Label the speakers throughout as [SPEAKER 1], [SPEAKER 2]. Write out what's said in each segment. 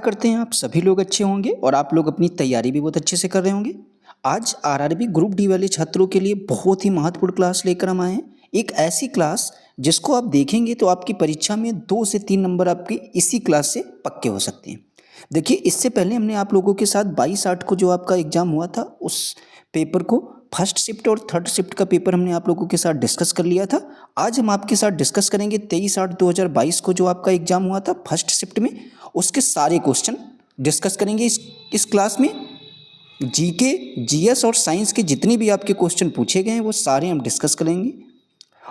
[SPEAKER 1] करते हैं आप सभी लोग अच्छे होंगे और आप लोग अपनी तैयारी भी बहुत अच्छे से कर रहे होंगे। आज आरआरबी ग्रुप डी वाले छात्रों के लिए बहुत ही महत्वपूर्ण क्लास लेकर हम आए हैं। एक ऐसी क्लास जिसको आप देखेंगे तो आपकी परीक्षा में 2 से 3 नंबर आपके इसी क्लास से पक्के हो सकते हैं। देखिए, इससे पहले हमने आप लोगों के साथ 22/8 को जो आपका एग्जाम हुआ था उस पेपर को फर्स्ट शिफ्ट और थर्ड शिफ्ट का पेपर हमने आप लोगों के साथ डिस्कस कर लिया था। आज हम आपके साथ डिस्कस करेंगे 23/8/2022 को जो आपका एग्जाम हुआ था फर्स्ट शिफ्ट में, उसके सारे क्वेश्चन डिस्कस करेंगे इस क्लास में। जीके, जीएस और साइंस के जितने भी आपके क्वेश्चन पूछे गए हैं वो सारे हम डिस्कस करेंगे।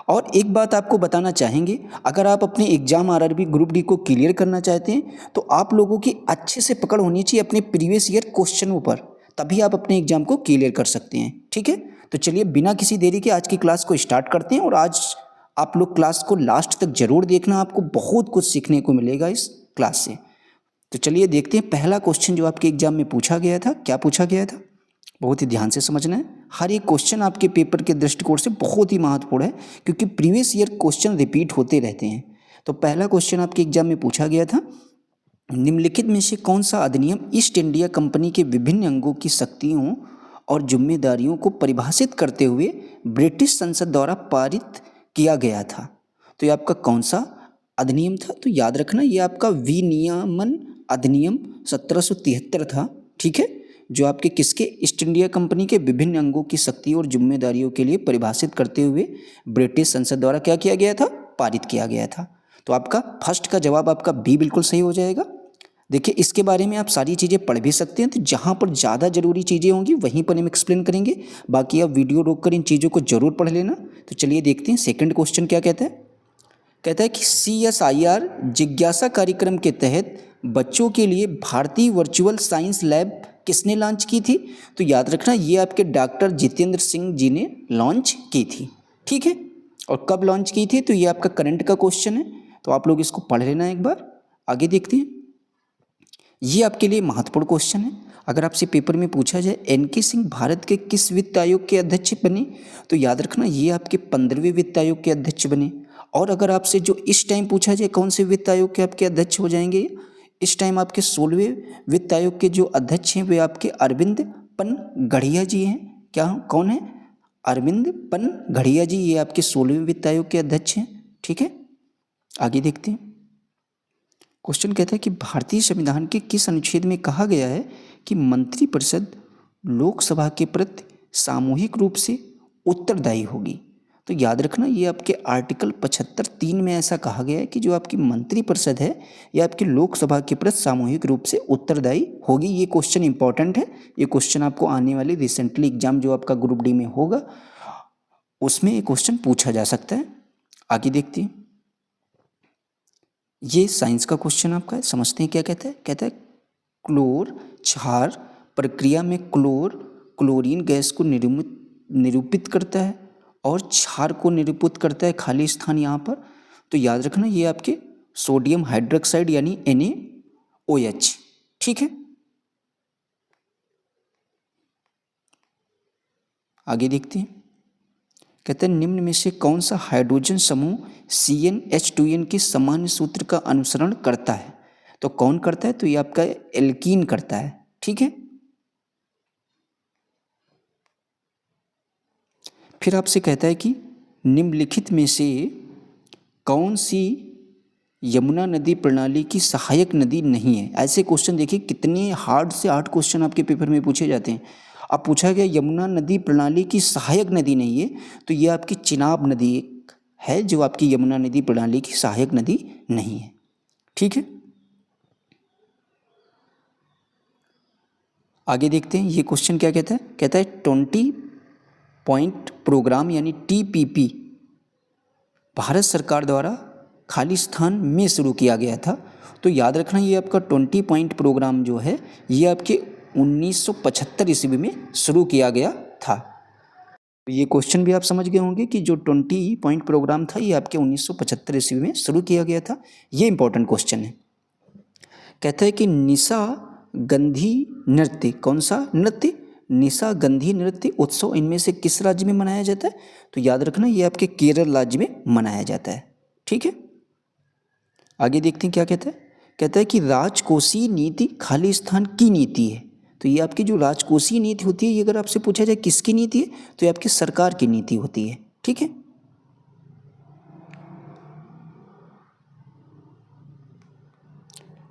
[SPEAKER 1] और एक बात आपको बताना चाहेंगे, अगर आप अपने एग्जाम आरआरबी ग्रुप डी को क्लियर करना चाहते हैं तो आप लोगों की अच्छे से पकड़ होनी चाहिए अपने प्रीवियस ईयर क्वेश्चनों पर, तभी आप अपने एग्जाम को क्लियर कर सकते हैं। ठीक है, तो चलिए बिना किसी देरी के आज की क्लास को स्टार्ट करते हैं। और आज आप लोग क्लास को लास्ट तक जरूर देखना, आपको बहुत कुछ सीखने को मिलेगा इस क्लास से। तो चलिए देखते हैं पहला क्वेश्चन जो आपके एग्जाम में पूछा गया था। क्या पूछा गया था, बहुत ही ध्यान से समझना है। हर एक क्वेश्चन आपके पेपर के दृष्टिकोण से बहुत ही महत्वपूर्ण है, क्योंकि प्रीवियस ईयर क्वेश्चन रिपीट होते रहते हैं। तो पहला क्वेश्चन आपके एग्जाम में पूछा गया था, निम्नलिखित में से कौन सा अधिनियम ईस्ट इंडिया कंपनी के विभिन्न अंगों की शक्तियों और जिम्मेदारियों को परिभाषित करते हुए ब्रिटिश संसद द्वारा पारित किया गया था? तो ये आपका कौन सा अधिनियम था? तो याद रखना, ये आपका विनियमन अधिनियम 1773 था। ठीक है, जो आपके किसके, ईस्ट इंडिया कंपनी के विभिन्न अंगों की शक्ति और जिम्मेदारियों के लिए परिभाषित करते हुए ब्रिटिश संसद द्वारा क्या किया गया था, पारित किया गया था। तो आपका फर्स्ट का जवाब आपका बी बिल्कुल सही हो जाएगा। देखिए, इसके बारे में आप सारी चीज़ें पढ़ भी सकते हैं, तो जहाँ पर ज़्यादा ज़रूरी चीज़ें होंगी वहीं पर हम एक्सप्लेन करेंगे, बाकी आप वीडियो रोककर इन चीज़ों को जरूर पढ़ लेना। तो चलिए देखते हैं सेकंड क्वेश्चन क्या कहता है। कहता है कि CSIR जिज्ञासा कार्यक्रम के तहत बच्चों के लिए भारतीय वर्चुअल साइंस लैब किसने लॉन्च की थी? तो याद रखना, ये आपके डॉक्टर जितेंद्र सिंह जी ने लॉन्च की थी। ठीक है, और कब लॉन्च की थी? तो ये आपका करंट का क्वेश्चन है, तो आप लोग इसको पढ़ लेना एक बार। आगे देखते हैं, ये आपके लिए महत्वपूर्ण क्वेश्चन है। अगर आपसे पेपर में पूछा जाए NK सिंह भारत के किस वित्त आयोग के अध्यक्ष बने, तो याद रखना ये आपके 15वें वित्त आयोग के अध्यक्ष बने। और अगर आपसे जो इस टाइम पूछा जाए कौन से वित्त आयोग के आपके अध्यक्ष हो जाएंगे, इस टाइम आपके 16वें वित्त आयोग के जो अध्यक्ष हैं वे आपके अरविंद पनगढ़िया जी हैं। क्या, कौन है? अरविंद पनगढ़िया जी, ये आपके 16वें वित्त आयोग के अध्यक्ष हैं। ठीक है, आगे देखते हैं। क्वेश्चन कहता है कि भारतीय संविधान के किस अनुच्छेद में कहा गया है कि मंत्रिपरिषद लोकसभा के प्रति सामूहिक रूप से उत्तरदायी होगी? तो याद रखना, ये आपके आर्टिकल 75(3) में ऐसा कहा गया है कि जो आपकी मंत्रिपरिषद है ये आपकी लोकसभा के प्रति सामूहिक रूप से उत्तरदायी होगी। ये क्वेश्चन इंपॉर्टेंट है, ये क्वेश्चन आपको आने वाले रिसेंटली एग्जाम जो आपका ग्रुप डी में होगा उसमें ये क्वेश्चन पूछा जा सकता है। आगे देखते हैं, ये साइंस का क्वेश्चन आपका है, समझते हैं क्या कहता है। कहता है क्लोर क्षार प्रक्रिया में क्लोर क्लोरीन गैस को निरूपित करता है और क्षार को निरूपित करता है खाली स्थान यहाँ पर। तो याद रखना, ये आपके सोडियम हाइड्रोक्साइड यानी NaOH। ठीक है, आगे देखते हैं। कहते हैं निम्न में से कौन सा हाइड्रोजन समूह CnH2n के सामान्य सूत्र का अनुसरण करता है? तो कौन करता है? तो ये आपका एल्कीन करता है। ठीक है, फिर आपसे कहता है कि निम्नलिखित में से कौन सी यमुना नदी प्रणाली की सहायक नदी नहीं है? ऐसे क्वेश्चन देखिए, कितने हार्ड से हार्ड क्वेश्चन आपके पेपर में पूछे जाते हैं। अब पूछा गया यमुना नदी प्रणाली की सहायक नदी नहीं है, तो ये आपकी चिनाब नदी है जो आपकी यमुना नदी प्रणाली की सहायक नदी नहीं है। ठीक है, आगे देखते हैं ये क्वेश्चन क्या कहता है। कहता है 20 पॉइंट प्रोग्राम यानी TPP भारत सरकार द्वारा खाली स्थान में शुरू किया गया था। तो याद रखना, ये आपका 20 पॉइंट प्रोग्राम जो है ये आपके 1975 ईस्वी में शुरू किया गया था। ये क्वेश्चन भी आप समझ गए होंगे कि जो 20 पॉइंट प्रोग्राम था ये आपके 1975 ईस्वी में शुरू किया गया था। ये इंपॉर्टेंट क्वेश्चन है। कहता है कि निशा गंधी नृत्य, कौन सा नृत्य? निशा गंधी नृत्य उत्सव इनमें से किस राज्य में मनाया जाता है? तो याद रखना, ये आपके केरल राज्य में मनाया जाता है। ठीक है, आगे देखते हैं क्या कहता है। कहता है कि राजकोषीय नीति खाली स्थान की नीति है। तो ये आपकी जो राजकोषीय नीति होती है, ये अगर आपसे पूछा जाए किसकी नीति है, तो ये आपकी सरकार की नीति होती है। ठीक है।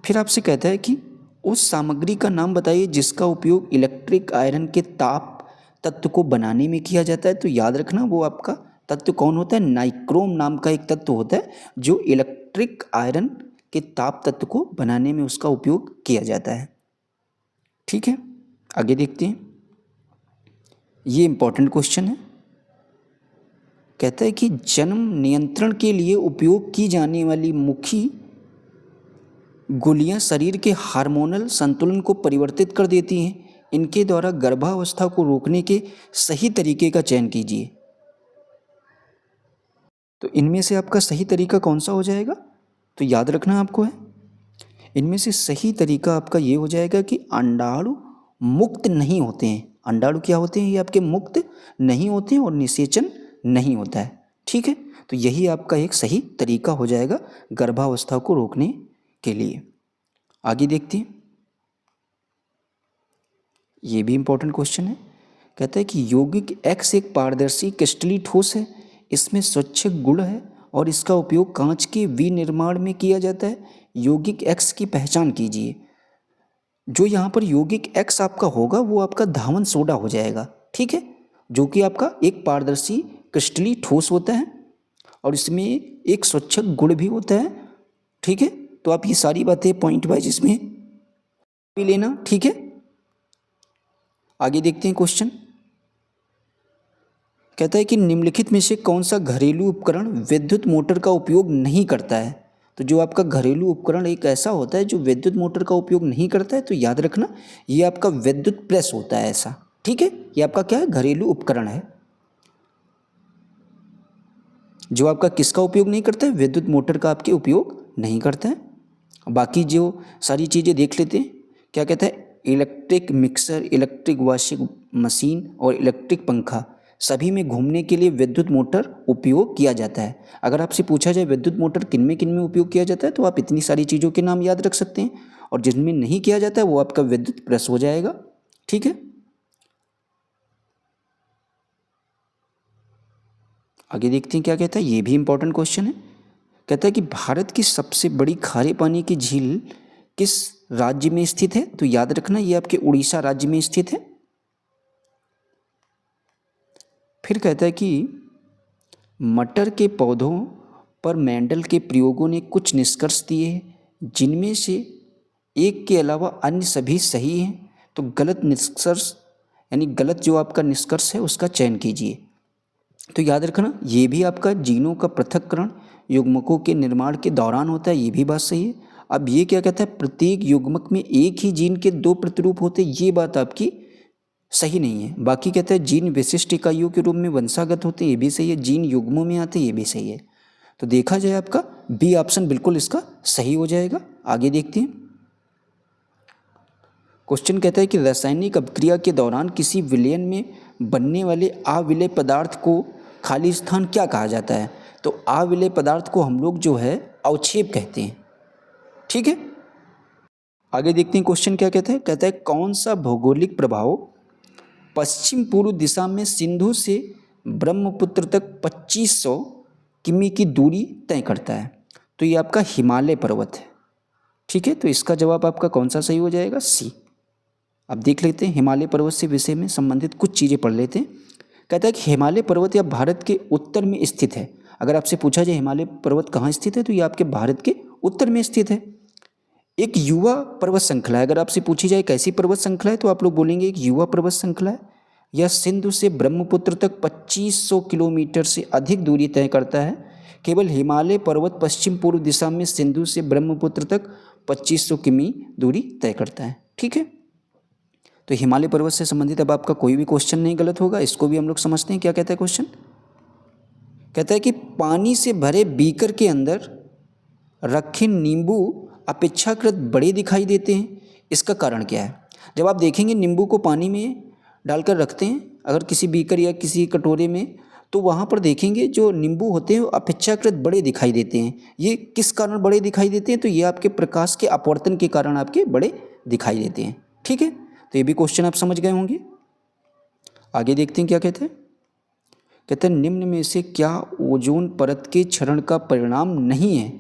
[SPEAKER 1] फिर आपसे कहता है कि उस सामग्री का नाम बताइए जिसका उपयोग इलेक्ट्रिक आयरन के ताप तत्व को बनाने में किया जाता है। तो याद रखना वो आपका तत्व कौन होता है, नाइक्रोम नाम का एक तत्व होता है जो इलेक्ट्रिक आयरन के ताप तत्व को बनाने में उसका उपयोग किया जाता है। ठीक है, आगे देखते हैं। ये इंपॉर्टेंट क्वेश्चन है। कहता है कि जन्म नियंत्रण के लिए उपयोग की जाने वाली मुख्य गोलियां शरीर के हार्मोनल संतुलन को परिवर्तित कर देती हैं। इनके द्वारा गर्भावस्था को रोकने के सही तरीके का चयन कीजिए। तो इनमें से आपका सही तरीका कौन सा हो जाएगा, तो याद रखना आपको है, इनमें से सही तरीका आपका ये हो जाएगा कि अंडाणु मुक्त नहीं होते हैं। अंडाणु क्या होते हैं, ये आपके मुक्त नहीं होते हैं और निषेचन नहीं होता है। ठीक है, तो यही आपका एक सही तरीका हो जाएगा गर्भावस्था को रोकने के लिए। आगे देखते हैं। ये भी इंपॉर्टेंट क्वेश्चन है। कहता है कि यौगिक एक्स एक पारदर्शी क्रिस्टलीय ठोस है, इसमें स्वच्छ गुण है और इसका उपयोग कांच के विनिर्माण में किया जाता है। यौगिक एक्स की पहचान कीजिए। जो यहाँ पर यौगिक एक्स आपका होगा वो आपका धावन सोडा हो जाएगा। ठीक है, जो कि आपका एक पारदर्शी क्रिस्टलीय ठोस होता है और इसमें एक स्वच्छ गुण भी होता है। ठीक है, तो आप ये सारी बातें पॉइंट वाइज इसमें भी लेना। ठीक है, आगे देखते हैं क्वेश्चन। कहता है कि निम्नलिखित में से कौन सा घरेलू उपकरण विद्युत मोटर का उपयोग नहीं करता है। तो जो आपका घरेलू उपकरण एक ऐसा होता है जो विद्युत मोटर का उपयोग नहीं करता है, तो याद रखना ये आपका विद्युत प्रेस होता है ऐसा। ठीक है, ये आपका क्या है, घरेलू उपकरण है जो आपका किसका उपयोग नहीं करता है, विद्युत मोटर का आपके उपयोग नहीं करता है। बाकी जो सारी चीज़ें देख लेते हैं। क्या कहता है, electric mixer, electric washing machine और इलेक्ट्रिक पंखा सभी में घूमने के लिए विद्युत मोटर उपयोग किया जाता है। अगर आपसे पूछा जाए विद्युत मोटर किन में उपयोग किया जाता है, तो आप इतनी सारी चीज़ों के नाम याद रख सकते हैं और जिनमें नहीं किया जाता है वो आपका विद्युत प्रेस हो जाएगा। ठीक है, आगे देखते हैं क्या कहता है। ये भी इंपॉर्टेंट क्वेश्चन है। कहता है कि भारत की सबसे बड़ी खारे पानी की झील किस राज्य में स्थित है। तो याद रखना ये आपके उड़ीसा राज्य में स्थित है। फिर कहता है कि मटर के पौधों पर मेंडल के प्रयोगों ने कुछ निष्कर्ष दिए हैं जिनमें से एक के अलावा अन्य सभी सही हैं। तो गलत निष्कर्ष यानी गलत जो आपका निष्कर्ष है उसका चयन कीजिए। तो याद रखना ये भी आपका जीनों का पृथक्करण युग्मकों के निर्माण के दौरान होता है, ये भी बात सही है। अब ये क्या कहता है, प्रत्येक युग्मक में एक ही जीन के दो प्रतिरूप होते, ये बात आपकी सही नहीं है। बाकी कहता है जीन विशिष्ट इकाइयों के रूप में वंशागत होते, ये भी सही है। जीन युग्मों में आते, ये भी सही है। तो देखा जाए आपका बी ऑप्शन बिल्कुल इसका सही हो जाएगा। आगे देखते हैं। क्वेश्चन कहता है कि रासायनिक अभिक्रिया के दौरान किसी विलयन में बनने वाले अविलेय पदार्थ को खाली स्थान क्या कहा जाता है। तो अविलेय पदार्थ को हम लोग जो है अवक्षेप कहते हैं। ठीक है, आगे देखते हैं क्वेश्चन क्या कहता है। कहता है कौन सा भौगोलिक प्रभाव पश्चिम पूर्व दिशा में सिंधु से ब्रह्मपुत्र तक 2500 किमी की दूरी तय करता है। तो ये आपका हिमालय पर्वत है। ठीक है, तो इसका जवाब आपका कौन सा सही हो जाएगा, सी। अब देख लेते हैं हिमालय पर्वत से विषय में संबंधित कुछ चीज़ें पढ़ लेते हैं। कहता है कि हिमालय पर्वत या भारत के उत्तर में स्थित है। अगर आपसे पूछा जाए हिमालय पर्वत कहाँ स्थित है, तो ये आपके भारत के उत्तर में स्थित है। एक युवा पर्वत श्रृंखला है। अगर आपसे पूछी जाए कैसी पर्वत श्रृंखला है, तो आप लोग बोलेंगे एक युवा पर्वत श्रृंखला है। यह सिंधु से ब्रह्मपुत्र तक 2500 किलोमीटर से अधिक दूरी तय करता है। केवल हिमालय पर्वत पश्चिम पूर्व दिशा में सिंधु से ब्रह्मपुत्र तक 2500 किमी दूरी तय करता है। ठीक है, तो हिमालय पर्वत से संबंधित अब आपका कोई भी क्वेश्चन नहीं गलत होगा। इसको भी हम लोग समझते हैं क्या कहता है क्वेश्चन। कहता है कि पानी से भरे बीकर के अंदर रखे नींबू अपेक्षाकृत बड़े दिखाई देते हैं, इसका कारण क्या है। जब आप देखेंगे नींबू को पानी में डालकर रखते हैं अगर किसी बीकर या किसी कटोरे में, तो वहाँ पर देखेंगे जो नींबू होते हैं वो अपेक्षाकृत बड़े दिखाई देते हैं। ये किस कारण बड़े दिखाई देते हैं? तो ये आपके प्रकाश के अपवर्तन के कारण आपके बड़े दिखाई देते हैं। ठीक है, तो ये भी क्वेश्चन आप समझ गए होंगे। आगे देखते हैं क्या कहते हैं। कहते हैं निम्न में से क्या ओजोन परत के क्षरण का परिणाम नहीं है?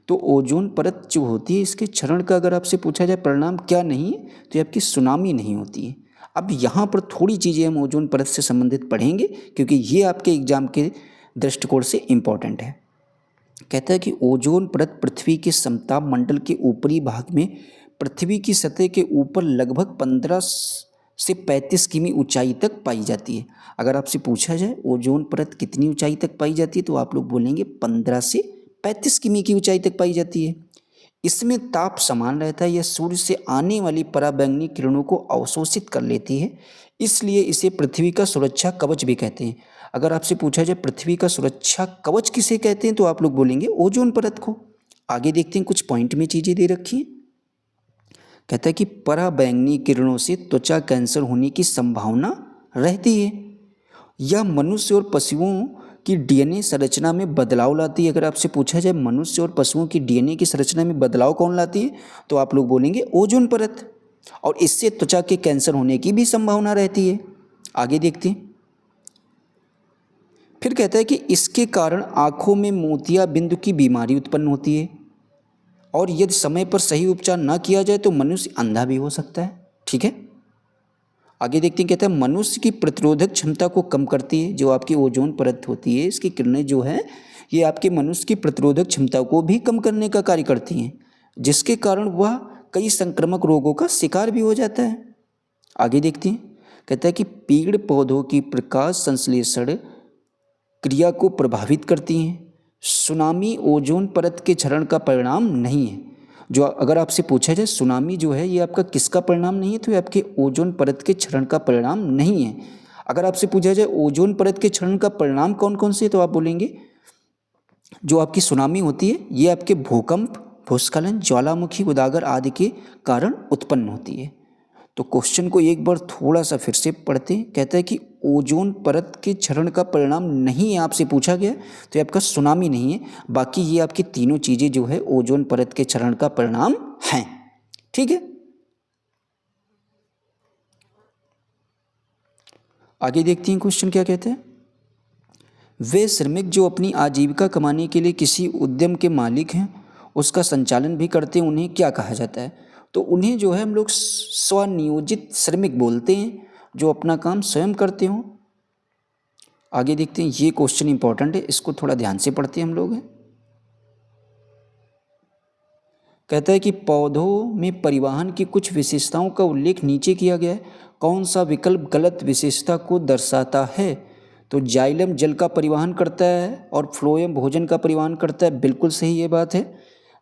[SPEAKER 1] तो ओजोन परत जो होती है इसके क्षरण का अगर आपसे पूछा जाए परिणाम क्या नहीं है, तो ये आपकी सुनामी नहीं होती है। अब यहाँ पर थोड़ी चीज़ें हम ओजोन परत से संबंधित पढ़ेंगे क्योंकि ये आपके एग्जाम के दृष्टिकोण से इम्पॉर्टेंट है। कहता है कि ओजोन परत पृथ्वी के समताप मंडल के ऊपरी भाग में पृथ्वी की सतह के ऊपर लगभग 15 से 35 किमी ऊंचाई तक पाई जाती है। अगर आपसे पूछा जाए ओजोन परत कितनी ऊंचाई तक पाई जाती है, तो आप लोग बोलेंगे 15 से 35 किमी की ऊंचाई तक पाई जाती है। इसमें ताप समान रहता है, यह सूर्य से आने वाली पराबैंगनी किरणों को अवशोषित कर लेती है, इसलिए इसे पृथ्वी का सुरक्षा कवच भी कहते हैं। अगर आपसे पूछा जाए पृथ्वी का सुरक्षा कवच किसे कहते हैं, तो आप लोग बोलेंगे ओजोन परत को। आगे देखते हैं, कुछ पॉइंट में चीज़ें दे रखी हैं। कहता है कि पराबैंगनी किरणों से त्वचा कैंसर होने की संभावना रहती है। यह मनुष्य और पशुओं की डीएनए संरचना में बदलाव लाती है। अगर आपसे पूछा जाए मनुष्य और पशुओं की डीएनए की संरचना में बदलाव कौन लाती है, तो आप लोग बोलेंगे ओजोन परत, और इससे त्वचा के कैंसर होने की भी संभावना रहती है। आगे देखते हैं। फिर कहता है कि इसके कारण आंखों में मोतिया बिंदु की बीमारी उत्पन्न होती है, और यदि समय पर सही उपचार न किया जाए तो मनुष्य अंधा भी हो सकता है। ठीक है, आगे देखते हैं। कहता है मनुष्य की प्रतिरोधक क्षमता को कम करती है। जो आपकी ओजोन परत होती है इसकी किरणें जो है ये आपके मनुष्य की प्रतिरोधक क्षमता को भी कम करने का कार्य करती हैं, जिसके कारण वह कई संक्रामक रोगों का शिकार भी हो जाता है। आगे देखते हैं। कहता है कि पेड़ पौधों की प्रकाश संश्लेषण क्रिया को प्रभावित करती हैं। सुनामी ओजोन परत के क्षरण का परिणाम नहीं है। जो अगर आपसे पूछा जाए सुनामी जो है ये आपका किसका परिणाम नहीं है, तो ये आपके ओजोन परत के क्षरण का परिणाम नहीं है। अगर आपसे पूछा जाए ओजोन परत के क्षरण का परिणाम कौन कौन से, तो आप बोलेंगे जो आपकी सुनामी होती है ये आपके भूकंप, भूस्खलन, ज्वालामुखी, उदागर आदि के कारण उत्पन्न होती है। तो क्वेश्चन को एक बार थोड़ा सा फिर से पढ़ते हैं। कहता है कि ओजोन परत के क्षरण का परिणाम नहीं है, आपसे पूछा गया, तो ये आपका सुनामी नहीं है। बाकी ये आपकी तीनों चीज़ें जो है ओजोन परत के क्षरण का परिणाम हैं। ठीक है, आगे देखते हैं क्वेश्चन क्या कहते हैं। वे श्रमिक जो अपनी आजीविका कमाने के लिए किसी उद्यम के मालिक हैं, उसका संचालन भी करते हैं, उन्हें क्या कहा जाता है? तो उन्हें जो है हम लोग स्वनियोजित श्रमिक बोलते हैं, जो अपना काम स्वयं करते हों। आगे देखते हैं, ये क्वेश्चन इंपॉर्टेंट है, इसको थोड़ा ध्यान से पढ़ते हैं हम लोग। कहता है कि पौधों में परिवहन की कुछ विशेषताओं का उल्लेख नीचे किया गया है, कौन सा विकल्प गलत विशेषता को दर्शाता है? तो जाइलम जल का परिवहन करता है और फ्लोएम भोजन का परिवहन करता है। बिल्कुल सही ये बात है।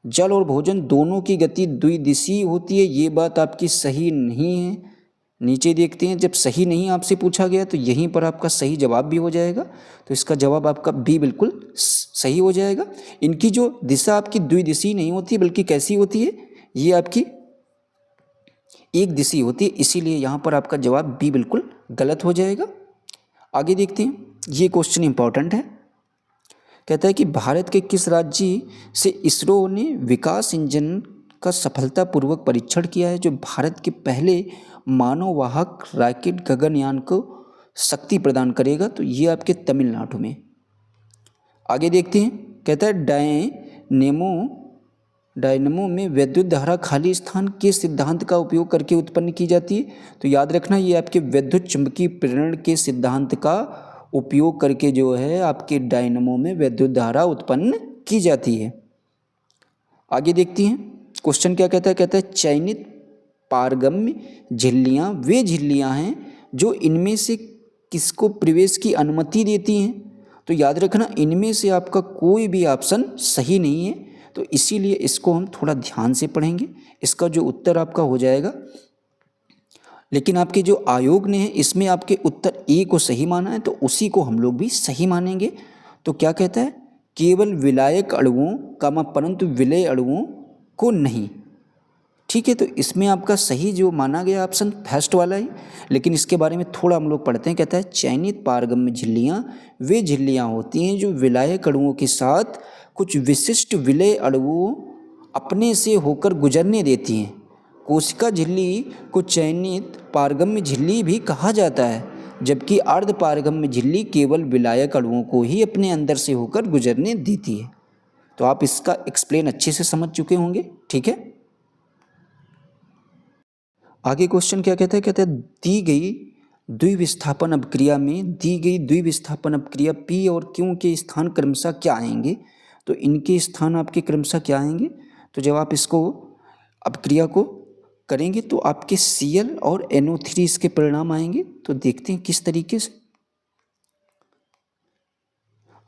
[SPEAKER 1] जल और भोजन दोनों की गति द्विदिशीय होती है, ये बात आपकी सही नहीं है। नीचे देखते हैं, जब सही नहीं आपसे पूछा गया तो यहीं पर आपका सही जवाब भी हो जाएगा, तो इसका जवाब आपका बी बिल्कुल सही हो जाएगा। इनकी जो दिशा आपकी द्विदिशीय नहीं होती बल्कि कैसी होती है, ये आपकी एक दिशा होती है, इसीलिए यहाँ पर आपका जवाब बी बिल्कुल गलत हो जाएगा। आगे देखते हैं, ये क्वेश्चन इंपॉर्टेंट है। कहता है कि भारत के किस राज्य से इसरो ने विकास इंजन का सफलतापूर्वक परीक्षण किया है, जो भारत के पहले मानववाहक रॉकेट गगनयान को शक्ति प्रदान करेगा? तो ये आपके तमिलनाडु में। आगे देखते हैं। कहता है डायनेमो में विद्युत धारा खाली स्थान के सिद्धांत का उपयोग करके उत्पन्न की जाती है। तो याद रखना ये आपके विद्युत चुंबकीय प्रेरण के सिद्धांत का उपयोग करके जो है आपके डायनेमो में विद्युत धारा उत्पन्न की जाती है। आगे देखती हैं, क्वेश्चन क्या कहता है। कहता है चयनित पारगम्य झिल्लियाँ वे झिल्लियाँ हैं जो इनमें से किसको प्रवेश की अनुमति देती हैं? तो याद रखना इनमें से आपका कोई भी ऑप्शन सही नहीं है, तो इसीलिए इसको हम थोड़ा ध्यान से पढ़ेंगे। इसका जो उत्तर आपका हो जाएगा, लेकिन आपके जो आयोग ने है इसमें आपके उत्तर ए को सही माना है, तो उसी को हम लोग भी सही मानेंगे। तो क्या कहता है, केवल विलायक अणुओं परंतु विलय अणुओं को नहीं। ठीक है, तो इसमें आपका सही जो माना गया ऑप्शन फर्स्ट वाला है। लेकिन इसके बारे में थोड़ा हम लोग पढ़ते हैं। कहता है चयनित पारगम्य झिल्लियाँ वे झिल्लियाँ होती हैं जो विलायक अणुओं के साथ कुछ विशिष्ट विलय अणुओं अपने से होकर गुजरने देती हैं। कोशिका झिल्ली को चयनित पारगम्य झिल्ली भी कहा जाता है, जबकि अर्ध पारगम्य झिल्ली केवल विलायक अणुओं को ही अपने अंदर से होकर गुजरने देती है। तो आप इसका एक्सप्लेन अच्छे से समझ चुके होंगे। ठीक है, आगे क्वेश्चन क्या कहता है। कहता है दी गई द्विविस्थापन अपक्रिया में दी गई द्विविस्थापन अपक्रिया P और Q के स्थान क्रमशः क्या आएंगे। तो इनके स्थान आपके क्रमशः क्या आएंगे। तो जब आप इसको अपक्रिया को करेंगे तो आपके Cl और NO3 इसके परिणाम आएंगे। तो देखते हैं किस तरीके से।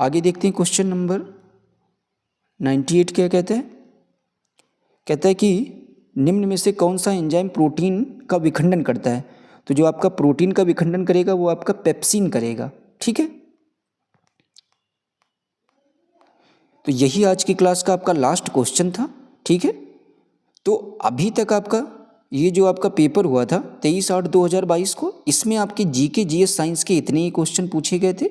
[SPEAKER 1] आगे देखते हैं क्वेश्चन नंबर 98 क्या कहता है। कहता है कि निम्न में से कौन सा एंजाइम प्रोटीन का विखंडन करता है। तो जो आपका प्रोटीन का विखंडन करेगा वो आपका पेप्सिन करेगा। ठीक है, तो यही आज की क्लास का आपका लास्ट क्वेश्चन था। ठीक है, तो अभी तक आपका ये जो आपका पेपर हुआ था 23/8/2022 को, इसमें आपके जीके जीएस साइंस के इतने ही क्वेश्चन पूछे गए थे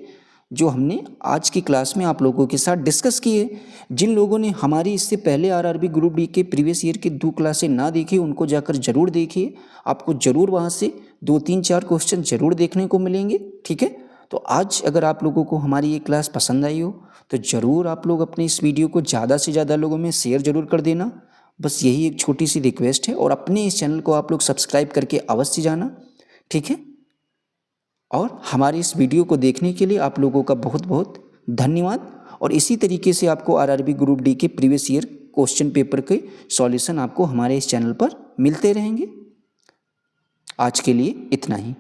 [SPEAKER 1] जो हमने आज की क्लास में आप लोगों के साथ डिस्कस किए। जिन लोगों ने हमारी इससे पहले आरआरबी ग्रुप डी के प्रीवियस ईयर की 2 क्लासें ना देखी उनको जाकर जरूर देखिए। आपको जरूर वहाँ से 2, 3, 4 क्वेश्चन जरूर देखने को मिलेंगे। ठीक है, तो आज अगर आप लोगों को हमारी ये क्लास पसंद आई हो तो ज़रूर आप लोग अपने इस वीडियो को ज़्यादा से ज़्यादा लोगों में शेयर ज़रूर कर देना। बस यही एक छोटी सी रिक्वेस्ट है, और अपने इस चैनल को आप लोग सब्सक्राइब करके अवश्य जाना। ठीक है, और हमारे इस वीडियो को देखने के लिए आप लोगों का बहुत बहुत धन्यवाद। और इसी तरीके से आपको आरआरबी ग्रुप डी के प्रीवियस ईयर क्वेश्चन पेपर के सॉल्यूशन आपको हमारे इस चैनल पर मिलते रहेंगे। आज के लिए इतना ही।